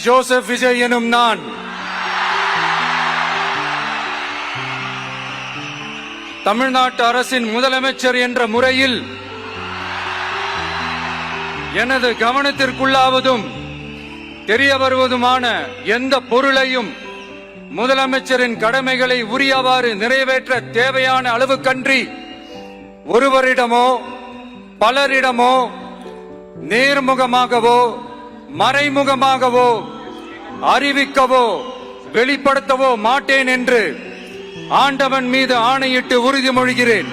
Joseph Vijay எனும் நான் தமிழ்நாட்டு அரசின் முதலமைச்சர் என்ற முறையில் எனது கவனத்திற்குள்ளாவதும் தெரிய வருவதுமான எந்த பொருளையும் முதலமைச்சரின் கடமைகளை உரியவாறு நிறைவேற்ற தேவையான அளவுக்கன்றி ஒருவரிடமோ பலரிடமோ நேர்முகமாகவோ மறைமுகமாகவோ அறிவிக்கவோ வெளிப்படுத்தவோ மாட்டேன் என்று ஆண்டவன் மீது ஆணையிட்டு உறுதிமொழிகிறேன்.